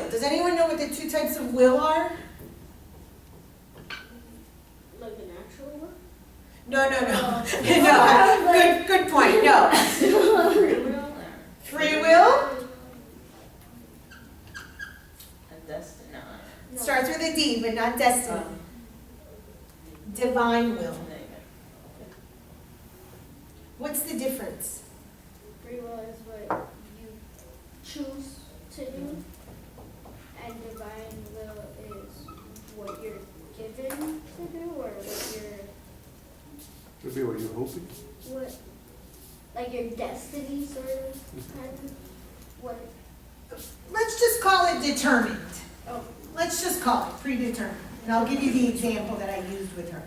will. Does anyone know what the two types of will are? Like a natural one? No. No, good point, no. Free will or Free will a destiny? No. starts with a D, but not destiny. Divine will. There you go. What's the difference? Free will is what you choose to do, and divine will is what you're given to do, or Would be what you're hoping. like your destiny, sort of, kind of. What? Let's just call it determined. Oh, Let's just call it predetermined. And I'll give you the example that I used with her.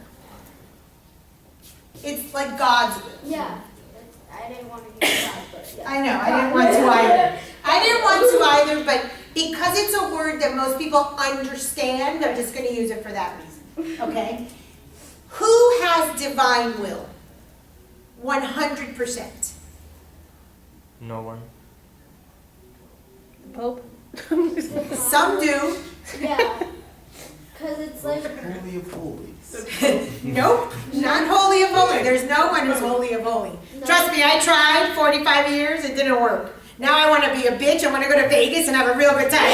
It's like God's will. yeah. I didn't want to use that, but yeah. I know, I didn't want to either. I didn't want to either, but because it's a word that most people understand, I'm just going to use it for that reason. Okay? Who has divine will? 100%. No one. Pope? Some do. Yeah. Because it's like, Holy of holies. Nope, not holy of holy. There's no one who's holy of holy. No. Trust me, I tried 45 years, it didn't work. Now I want to be a bitch, I want to go to Vegas and have a real good time.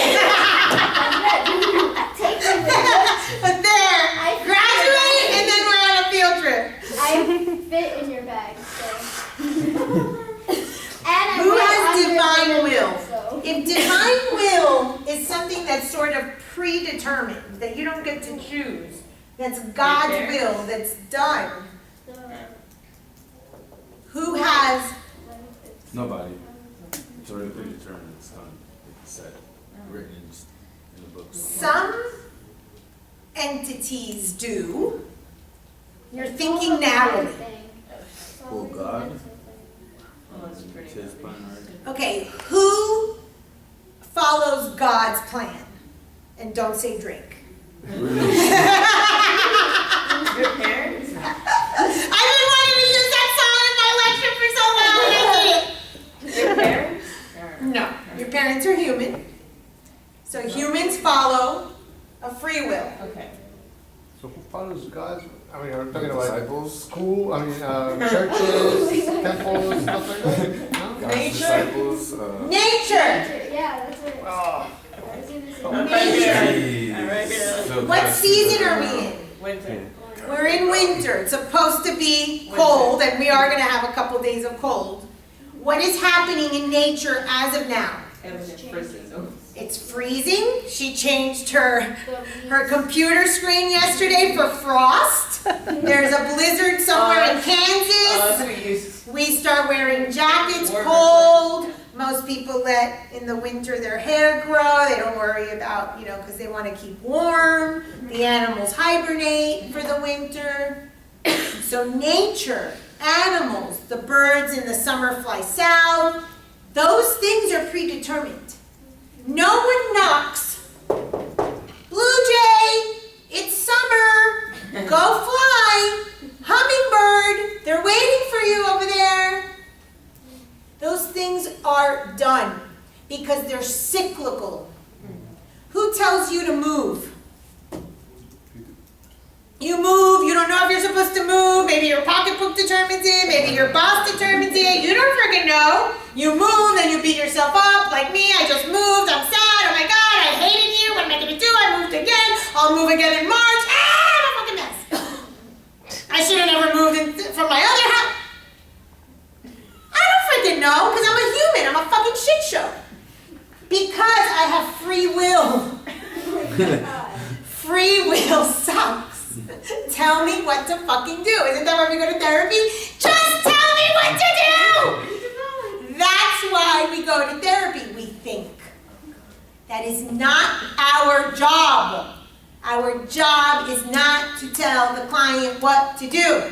take me with you. But there, graduate and then we're on a field trip. I fit in your bag, so. And Who I'm has not divine under will? limit, so. If divine will is something that's sort of predetermined, that you don't get to choose, that's God's will, that's done, who has, Nobody. It's already predetermined, it's done, it's set, written in the books. some entities do. You're thinking narrowly. Oh, God. Oh, that's pretty It's his good. plan, right? Okay, who follows God's plan? And don't say drink. Your parents? I've been wanting to use that song in my lecture for so long and I did it. Your parents? Or- No, your parents are human. So humans follow a free will. Okay. So who follows God's? I mean, are we talking about Disciples? school? I mean, churches, temples, stuff like that? No? God's Nature. disciples, Nature. Yeah, that's what. Oh. I was gonna say. I'm Nature. right here. Jeez. I'm right here. So What that's- season are we in? Winter. We're in winter. It's supposed to be cold, and we are going to have a couple days of cold. What is happening in nature as of now? Everything freezes. Oh. It's freezing. She changed her The computer screen yesterday for frost. There's a blizzard somewhere in Oh, Kansas. that's what you used. We start wearing jackets, Warmer. cold. Most people let in the winter their hair grow. They don't worry about, because they want to keep warm. The animals hibernate for the winter. So nature, animals, the birds in the summer fly south. Those things are predetermined. No one knocks. Blue jay, it's summer. Go fly. Hummingbird, they're waiting for you over there. Those things are done because they're cyclical. Who tells you to move? You move, you don't know if you're supposed to move, maybe your pocketbook determines it, maybe your boss determines it, you don't freaking know. You move, then you beat yourself up, like me, I just moved, I'm sad, oh my god, I hated you, what am I gonna do? I moved again, I'll move again in March, I'm a fucking mess. I should have never moved from my other house. I don't freaking know, because I'm a human, I'm a fucking shit show. Because I have free will. Free will sucks. Tell me what to fucking do. Isn't that why we go to therapy? Just tell me what to do! That's why we go to therapy, we think. That is not our job. Our job is not to tell the client what to do.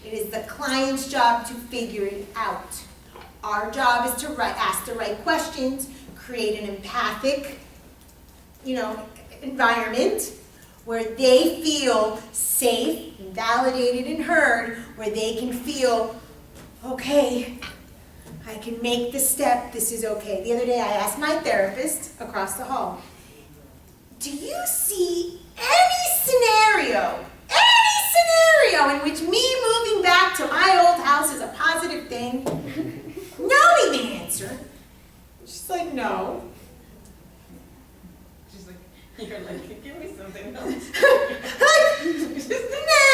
It is the client's job to figure it out. Our job is to ask the right questions, create an empathic, environment where they feel safe, validated, and heard, where they can feel, okay, I can make the step, this is okay. The other day I asked my therapist across the hall, do you see any scenario in which me moving back to my old house is a positive thing? Knowing the answer. She's like, no. She's like, you're like, give me something else. Nah.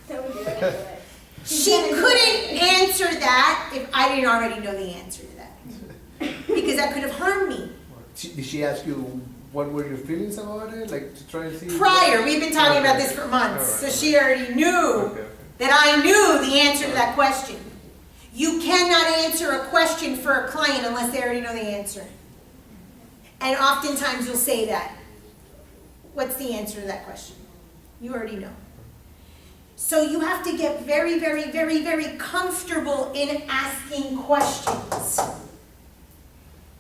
That would be right away. She couldn't answer that if I didn't already know the answer to that. Because that could have harmed me. Did she ask you what were your feelings about it? Like to try and see? Prior, we've been talking about this for months, so she already knew Okay. that I knew the answer to that question. You cannot answer a question for a client unless they already know the answer. And oftentimes you'll say that. What's the answer to that question? You already know. So you have to get very, very, very, very comfortable in asking questions.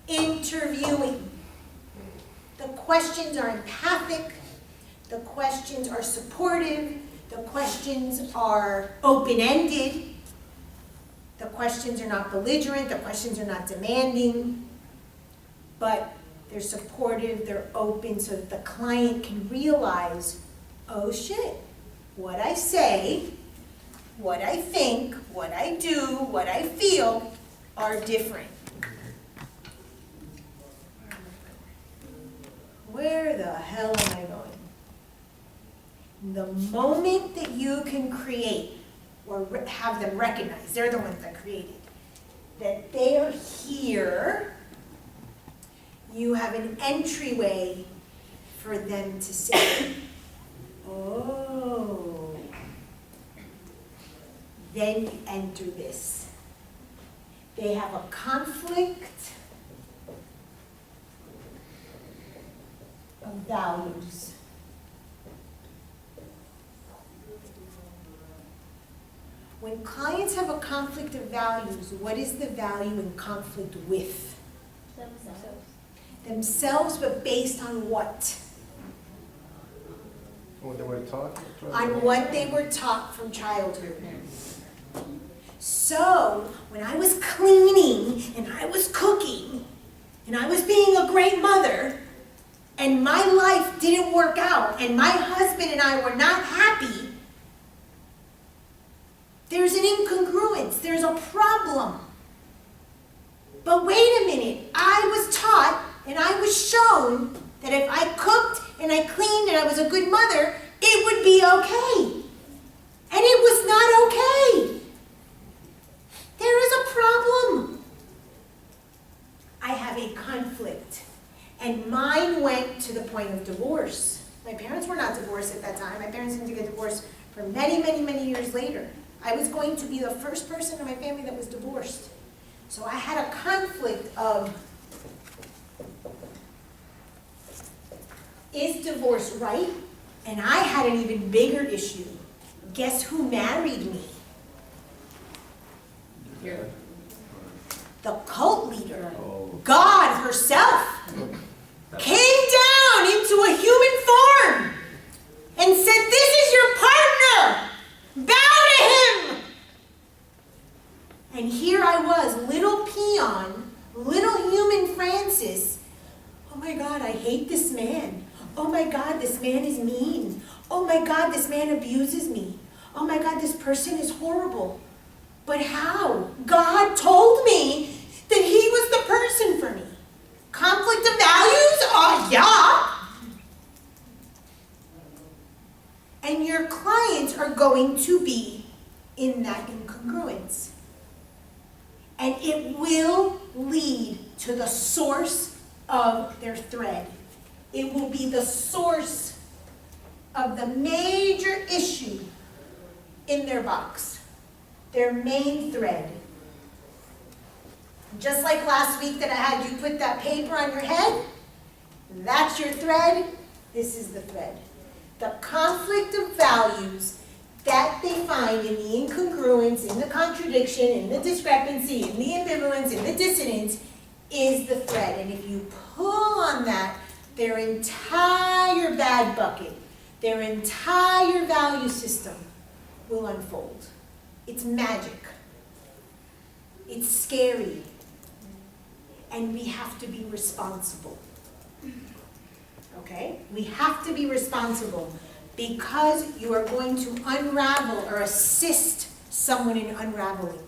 Interviewing. The questions are empathic. The questions are supportive. The questions are open-ended. The questions are not belligerent. The questions are not demanding. But they're supportive, they're open, so that the client can realize, oh shit, what I say, what I think, what I do, what I feel are different. Where the hell am I going? The moment that you can create or have them recognize, they're the ones that created, that they are here, you have an entryway for them to say, oh. Then you enter this. They have a conflict of values. When clients have a conflict of values, what is the value in conflict with? Themselves, but based on what? What they were taught? On what they were taught from childhood. So, when I was cleaning, and I was cooking, and I was being a great mother, and my life didn't work out, and my husband and I were not happy, there's an incongruence, there's a problem. But wait a minute, I was taught and I was shown that if I cooked and I cleaned and I was a good mother, it would be okay. And it was not okay. There is a problem. I have a conflict. And mine went to the point of divorce. My parents were not divorced at that time. My parents didn't get divorced for many, many, many years later. I was going to be the first person in my family that was divorced. So I had a conflict of, is divorce right? And I had an even bigger issue. Guess who married me? You're The cult leader. Oh. God herself came down into a human form and said, this is your partner. Bow to him. And here I was, little peon, little human Francis. Oh my God, I hate this man. Oh my God, this man is mean. Oh my God, this man abuses me. Oh my God, this person is horrible. But how? God told me that he was the person for me. Conflict of values? Oh, yeah. And your clients are going to be in that incongruence. And it will lead to the source of their thread. It will be the source of the major issue in their box, their main thread. Just like last week that I had you put that paper on your head, that's your thread, this is the thread. The conflict of values that they find in the incongruence, in the contradiction, in the discrepancy, in the ambivalence, in the dissonance, is the thread. And if you pull on that, their entire bad bucket, their entire value system will unfold. It's magic. It's scary. And we have to be responsible. Okay? We have to be responsible because you are going to unravel or assist someone in unraveling.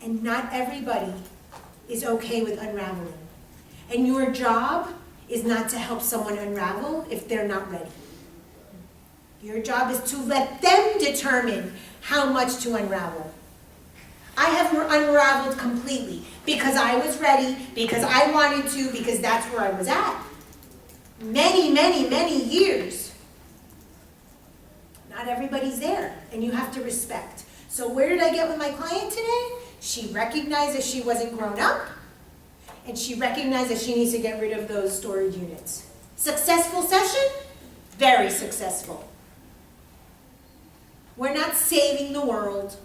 And not everybody is okay with unraveling. And your job is not to help someone unravel if they're not ready. Your job is to let them determine how much to unravel. I have unraveled completely because I was ready, because I wanted to, because that's where I was at. Many, many, many years. Not everybody's there, and you have to respect. So where did I get with my client today? She recognized that she wasn't grown up, and she recognized that she needs to get rid of those storage units. Successful session? Very successful. We're not saving the world.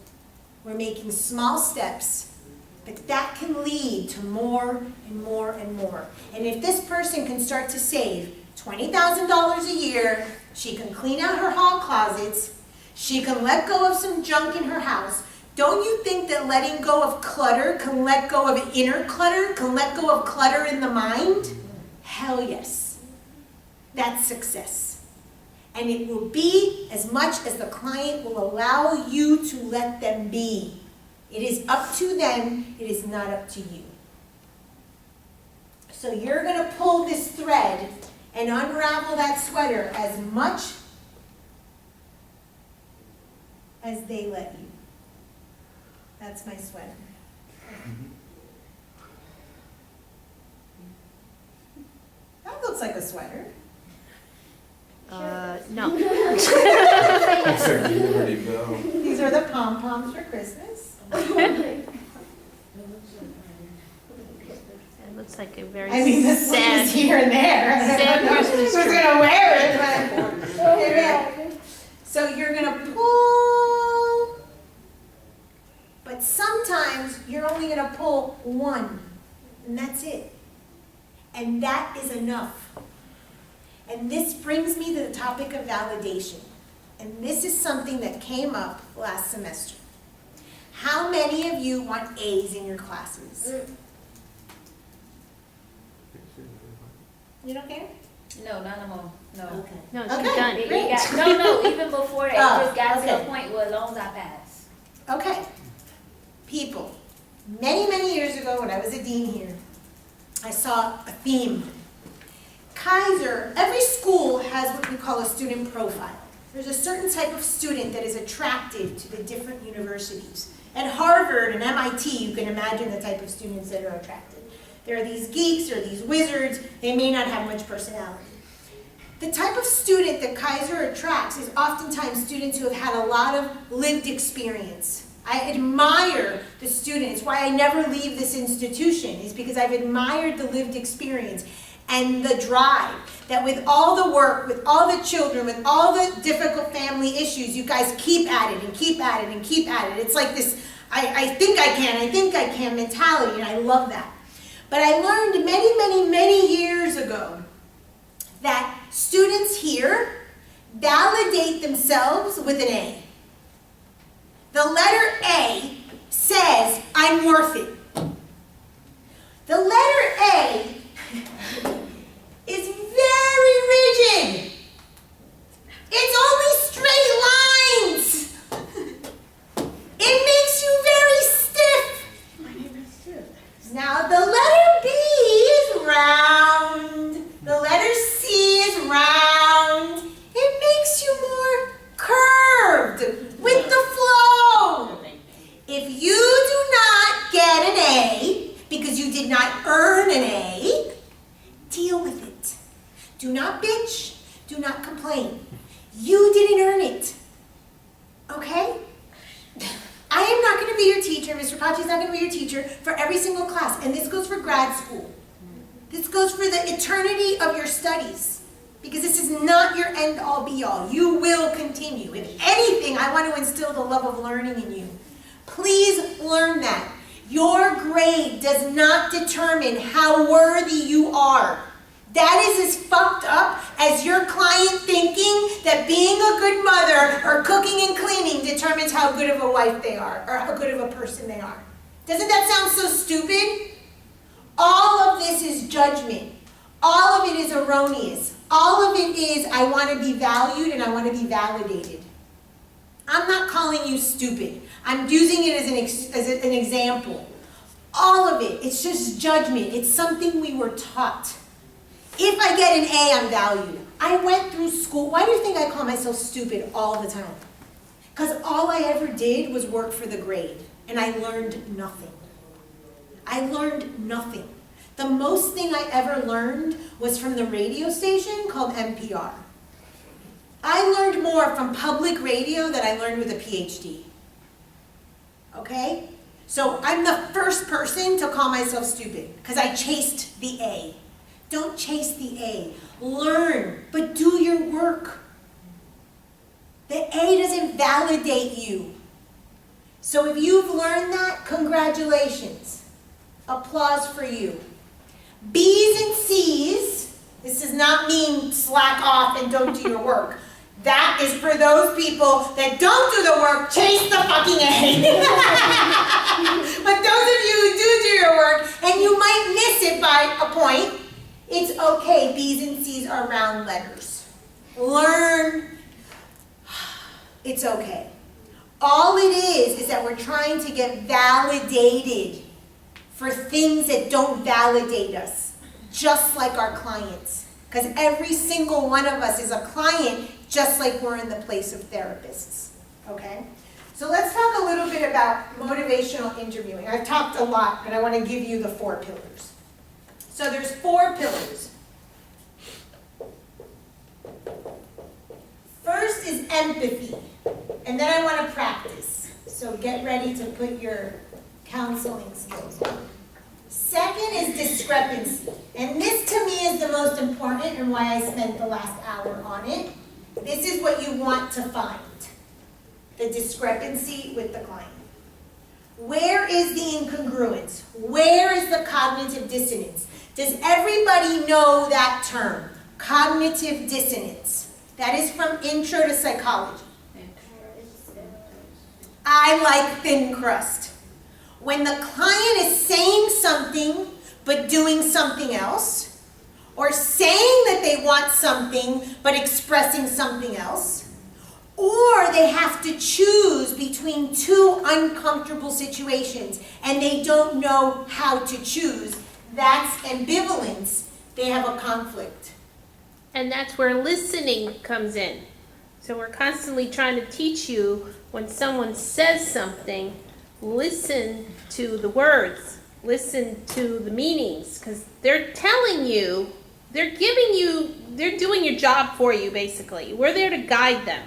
We're making small steps, but that can lead to more and more and more. And if this person can start to save $20,000 a year, she can clean out her hall closets, she can let go of some junk in her house. Don't you think that letting go of clutter can let go of inner clutter, can let go of clutter in the mind? Hell yes. That's success. And it will be as much as the client will allow you to let them be. It is up to them, it is not up to you. So you're going to pull this thread and unravel that sweater as much as they let you. That's my sweater. That looks like a sweater. No. Looks like you already go. These are the pom-poms for Christmas. It looks like a very I mean, this one is sad. here and there. Sad Christmas Who's tree. gonna wear it? But okay. So you're gonna pull, but sometimes you're only gonna pull one, and that's it. And that is enough. And this brings me to the topic of validation. And this is something that came up last semester. How many of you want A's in your classes? You don't care? No, not no more, no. Okay. No, she's Okay. done. No, even before it Oh, just got to okay. the point where as long as I pass. Okay. People, many, many years ago when I was a dean here, I saw a theme. Kaiser, every school has what we call a student profile. There's a certain type of student that is attractive to the different universities. At Harvard and MIT, you can imagine the type of students that are attracted. There are these geeks or these wizards, they may not have much personality. The type of student that Kaiser attracts is oftentimes students who have had a lot of lived experience. I admire the students. Why I never leave this institution is because I've admired the lived experience and the drive that with all the work, with all the children, with all the difficult family issues, you guys keep at it and keep at it and keep at it. It's like this, I think I can mentality, and I love that. But I learned many, many, many years ago that students here validate themselves with an A. The letter A says, I'm worth it. The letter A is very rigid. It's only straight lines. It makes you very stiff. Now the letter B is round. The letter C is round. It makes you more curved with the flow. If you do not get an A because you did not earn an A, deal with it. Do not bitch. Do not complain. You didn't earn it. Okay? I am not going to be your teacher. Mr. Pachi is not going to be your teacher for every single class. And this goes for grad school. This goes for the eternity of your studies. Because this is not your end-all, be-all. You will continue. If anything, I want to instill the love of learning in you. Please learn that. Your grade does not determine how worthy you are. That is as fucked up as your client thinking that being a good mother or cooking and cleaning determines how good of a wife they are or how good of a person they are. Doesn't that sound so stupid? All of this is judgment. All of it is erroneous. All of it is, I want to be valued and I want to be validated. I'm not calling you stupid. I'm using it as an example. All of it, it's just judgment. It's something we were taught. If I get an A, I'm valued. I went through school. Why do you think I call myself stupid all the time? Because all I ever did was work for the grade, and I learned nothing. I learned nothing. The most thing I ever learned was from the radio station called NPR. I learned more from public radio than I learned with a PhD. Okay? So I'm the first person to call myself stupid because I chased the A. Don't chase the A. Learn, but do your work. The A doesn't validate you. So if you've learned that, congratulations. Applause for you. B's and C's, this does not mean slack off and don't do your work. That is for those people that don't do the work, chase the fucking A. But those of you who do your work, and you might miss it by a point, it's okay. B's and C's are round letters. Learn. It's okay. All it is that we're trying to get validated for things that don't validate us, just like our clients. Because every single one of us is a client, just like we're in the place of therapists, okay? So let's talk a little bit about motivational interviewing. I've talked a lot, but I want to give you the 4 pillars. So there's 4 pillars. First is empathy, and then I want to practice. So get ready to put your counseling skills on. Second is discrepancy, and this to me is the most important and why I spent the last hour on it. This is what you want to find, the discrepancy with the client. Where is the incongruence? Where is the cognitive dissonance? Does everybody know that term, cognitive dissonance? That is from Intro to Psychology. I like thin crust. When the client is saying something but doing something else, or saying that they want something but expressing something else, or they have to choose between 2 uncomfortable situations and they don't know how to choose, that's ambivalence. They have a conflict. And that's where listening comes in. So we're constantly trying to teach you when someone says something, listen to the words, listen to the meanings, because they're telling you, they're giving you, they're doing your job for you basically. We're there to guide them.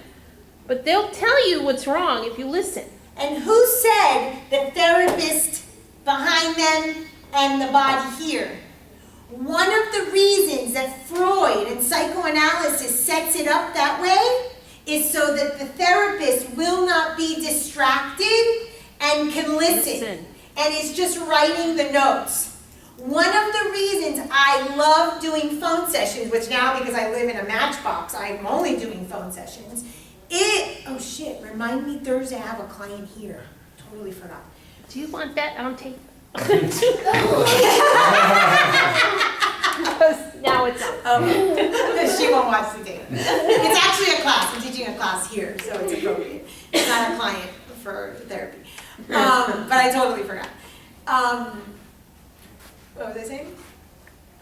But they'll tell you what's wrong if you listen. And who said the therapist behind them and the body here? One of the reasons that Freud and psychoanalysis sets it up that way is so that the therapist will not be distracted and can listen. And is just writing the notes. One of the reasons I love doing phone sessions, which now because I live in a matchbox, I'm only doing phone sessions. Oh shit, remind me Thursday I have a client here. Totally forgot. Do you want that on tape? Now it's up. She won't watch the tape. It's actually a class. I'm teaching a class here, so it's appropriate. It's not a client for therapy. But I totally forgot. What was I saying?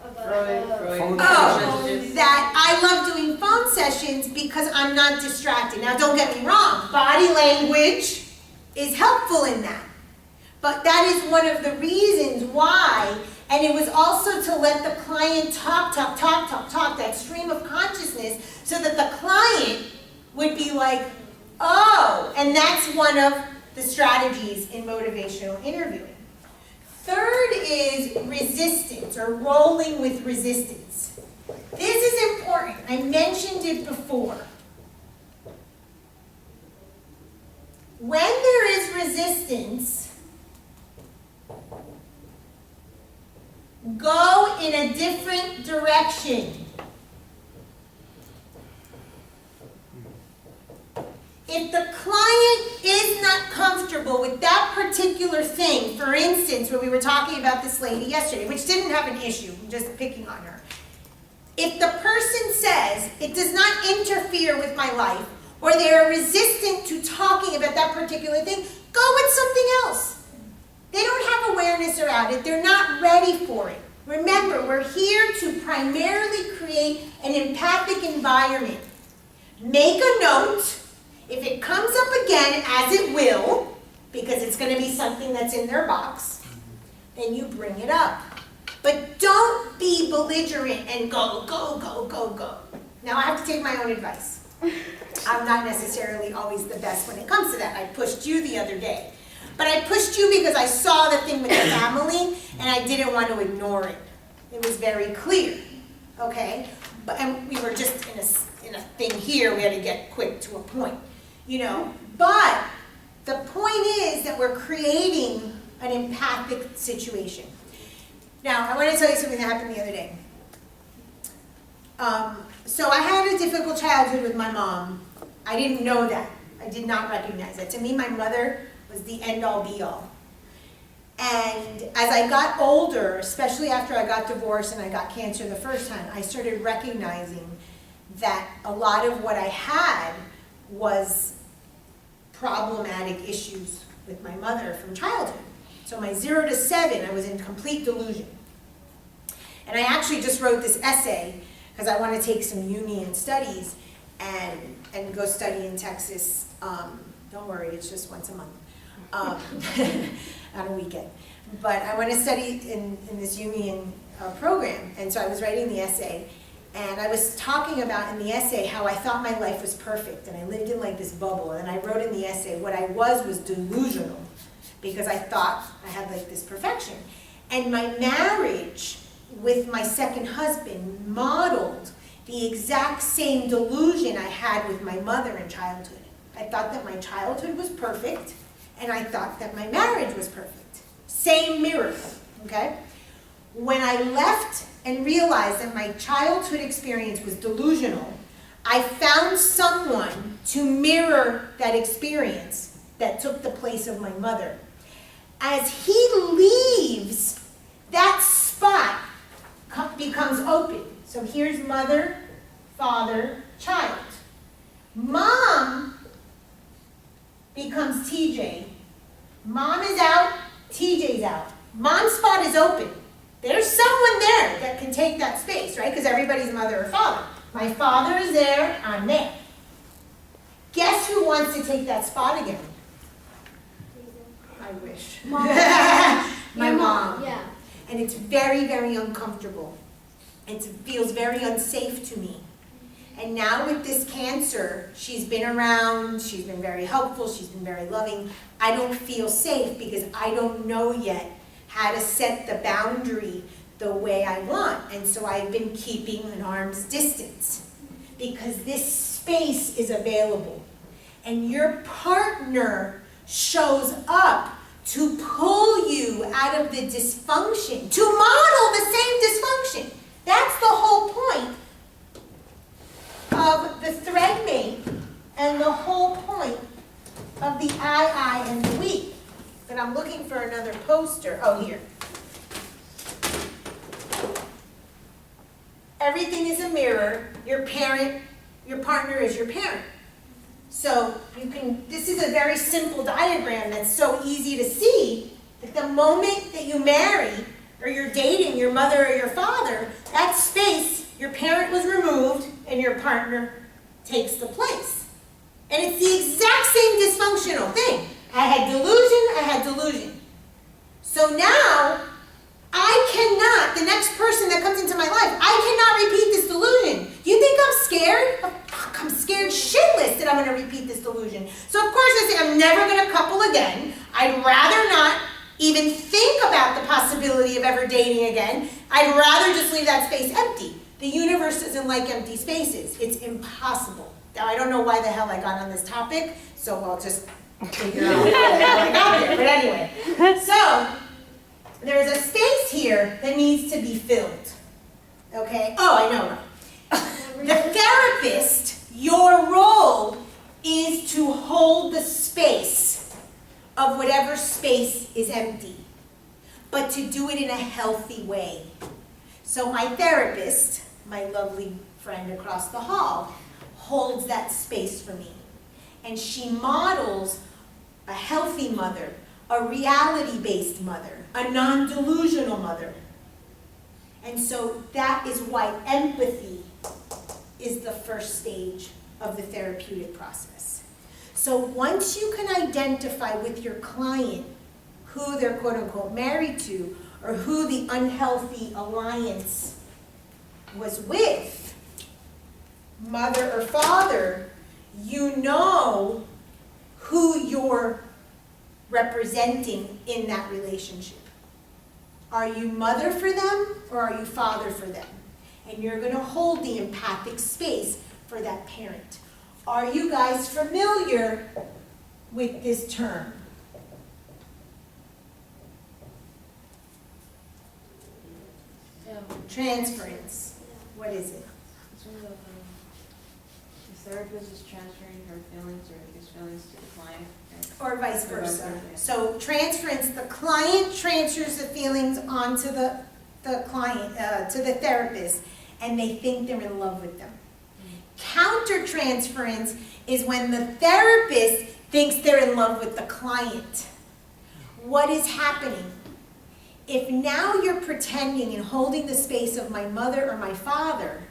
Phone Oh, sessions. that I love doing phone sessions because I'm not distracted. Now, don't get me wrong. Body language is helpful in that. But that is one of the reasons why, and it was also to let the client talk, that stream of consciousness, so that the client would be like, oh, and that's one of the strategies in motivational interviewing. Third is resistance, or rolling with resistance. This is important. I mentioned it before. When there is resistance, go in a different direction. If the client is not comfortable with that particular thing, for instance, where we were talking about this lady yesterday, which didn't have an issue, I'm just picking on her. If the person says, it does not interfere with my life, or they are resistant to talking about that particular thing, go with something else. They don't have awareness around it. They're not ready for it. Remember, we're here to primarily create an empathic environment. Make a note. If it comes up again, as it will, because it's going to be something that's in their box, then you bring it up. But don't be belligerent and go, go, go, go, go. Now I have to take my own advice. I'm not necessarily always the best when it comes to that. I pushed you the other day. But I pushed you because I saw the thing with the family and I didn't want to ignore it. It was very clear, okay? And we were just in a thing here, we had to get quick to a point, But the point is that we're creating an empathic situation. Now, I want to tell you something that happened the other day. So I had a difficult childhood with my mom. I didn't know that. I did not recognize it. To me, my mother was the end-all, be-all. And as I got older, especially after I got divorced and I got cancer the first time, I started recognizing that a lot of what I had was problematic issues with my mother from childhood. So my 0 to 7, I was in complete delusion. And I actually just wrote this essay because I want to take some union studies and go study in Texas. Don't worry, it's just once a month. On a weekend. But I want to study in this union program. And so I was writing the essay. And I was talking about in the essay how I thought my life was perfect. And I lived in like this bubble. And I wrote in the essay what I was delusional. Because I thought I had like this perfection. And my marriage with my second husband modeled the exact same delusion I had with my mother in childhood. I thought that my childhood was perfect, and I thought that my marriage was perfect. Same mirror, okay? When I left and realized that my childhood experience was delusional, I found someone to mirror that experience that took the place of my mother. As he leaves, that spot becomes open. So here's mother, father, child. Mom becomes TJ. Mom is out, TJ's out. Mom's spot is open. There's someone there that can take that space, right? Because everybody's mother or father. My father is there, I'm there. Guess who wants to take that spot again? I wish. Mom. My mom. Yeah. And it's very, very uncomfortable. It feels very unsafe to me. And now with this cancer, she's been around, she's been very helpful, she's been very loving. I don't feel safe because I don't know yet how to set the boundary the way I want. And so I've been keeping an arm's distance because this space is available. And your partner shows up to pull you out of the dysfunction, to model the same dysfunction. That's the whole point of the thread mate and the whole point of the I, and the we. But I'm looking for another poster. Oh, here. Everything is a mirror. Your partner is your parent. So this is a very simple diagram that's so easy to see that the moment that you marry or you're dating your mother or your father, that space, your parent was removed and your partner takes the place. And it's the exact same dysfunctional thing. I had delusion. So now, the next person that comes into my life, I cannot repeat this delusion. Do you think I'm scared? I'm scared shitless that I'm going to repeat this delusion. So of course I say I'm never going to couple again. I'd rather not even think about the possibility of ever dating again. I'd rather just leave that space empty. The universe doesn't like empty spaces. It's impossible. Now I don't know why the hell I got on this topic, so I'll just figure out how I got there. But anyway, so there's a space here that needs to be filled. Okay? Oh, I know. The therapist, your role is to hold the space of whatever space is empty, but to do it in a healthy way. So my therapist, my lovely friend across the hall, holds that space for me. And she models a healthy mother, a reality-based mother, a non-delusional mother. And so that is why empathy is the first stage of the therapeutic process. So once you can identify with your client who they're quote-unquote married to, or who the unhealthy alliance was with, mother or father, you know who you're representing in that relationship. Are you mother for them or are you father for them? And you're going to hold the empathic space for that parent. Are you guys familiar with this term? Transference. What is it? The therapist is transferring her feelings or his feelings to the client. Or vice versa. So transference, the client transfers the feelings onto the client, to the therapist, and they think they're in love with them. Countertransference is when the therapist thinks they're in love with the client. What is happening? If now you're pretending and holding the space of my mother or my father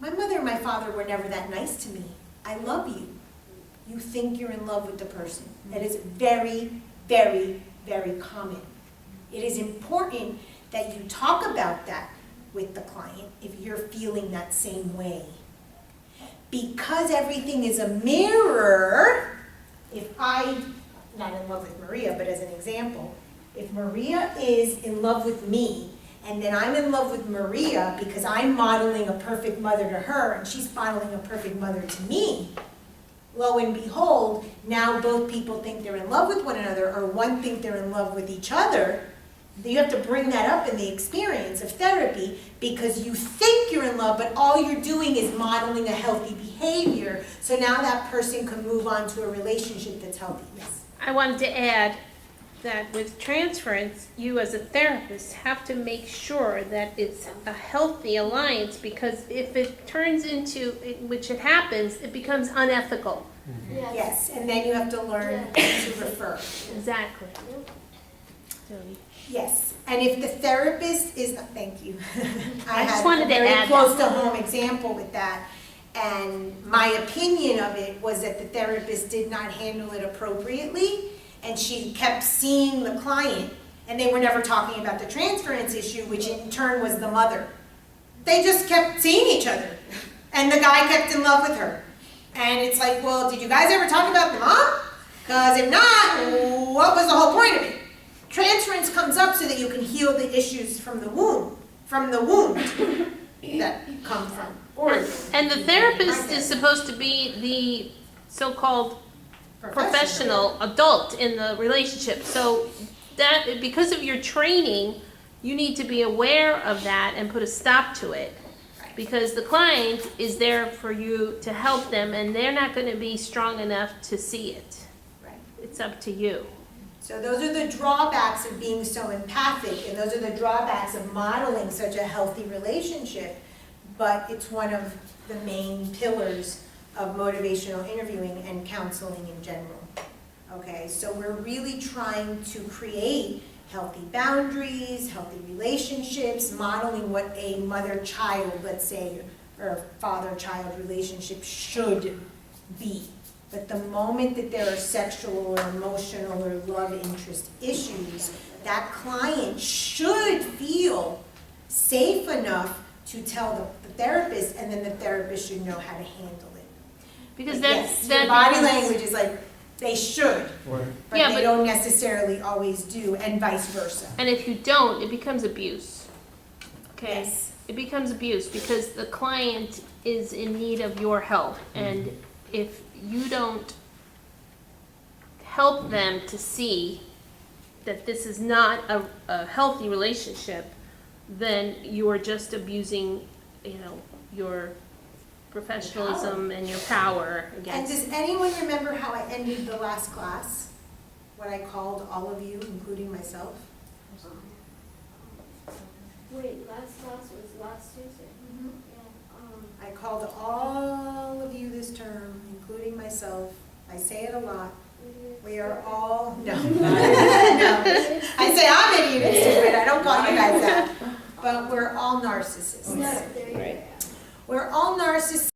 or my father were never that nice to me. I love you. You think you're in love with the person. That is very, very, very common. It is important that you talk about that with the client if you're feeling that same way. Because everything is a mirror, if I'm not in love with Maria, but as an example, if Maria is in love with me, and then I'm in love with Maria because I'm modeling a perfect mother to her, and she's modeling a perfect mother to me, lo and behold, now both people think they're in love with one another, or one think they're in love with each other. You have to bring that up in the experience of therapy because you think you're in love, but all you're doing is modeling a healthy behavior. So now that person can move on to a relationship that's healthy. Yes. I wanted to add that with transference, you as a therapist have to make sure that it's a healthy alliance, because if it turns into, which it happens, it becomes unethical. Yes, and then you have to learn to refer. Exactly. So, Yes, and if the therapist is not, thank you. I just had wanted a to very add close to home example with that, and my opinion of it was that the therapist did not handle it appropriately, and she kept seeing the client, and they were never talking about the transference issue, which in turn was the mother. They just kept seeing each other, and the guy kept in love with her. And it's like, well, did you guys ever talk about the mom? Because if not, what was the whole point of it? Transference comes up so that you can heal the issues from the wound that come from origin. and the therapist is supposed to be the so-called professional adult in the relationship. So that, because of your training, you need to be aware of that and put a stop to it. Because the client is there for you to help them, and they're not going to be strong enough to see it. Right. It's up to you. So those are the drawbacks of being so empathic, and those are the drawbacks of modeling such a healthy relationship. But it's one of the main pillars of motivational interviewing and counseling in general. Okay, so we're really trying to create healthy boundaries, healthy relationships, modeling what a mother-child, let's say, or father-child relationship should be. But the moment that there are sexual or emotional or love interest issues, that client should feel safe enough to tell the therapist, and then the therapist should know how to handle it. Because But that's yes, that your body becomes- language is like, they should, but Yeah, they but- don't necessarily always do, and vice versa. And if you don't, it becomes abuse. Okay? Yes. It becomes abuse because the client is in need of your help. And if you don't help them to see that this is not a healthy relationship, then you are just abusing, your professionalism and your power And against. does anyone remember how I ended the last class? What I called all of you, including myself? Wait, last class was last Tuesday. I called all of you this term, including myself. I say it a lot. We are all, no. No. I say I'm idiot and stupid, I don't call you guys that. But we're all narcissists. No, there you go. We're all narcissists.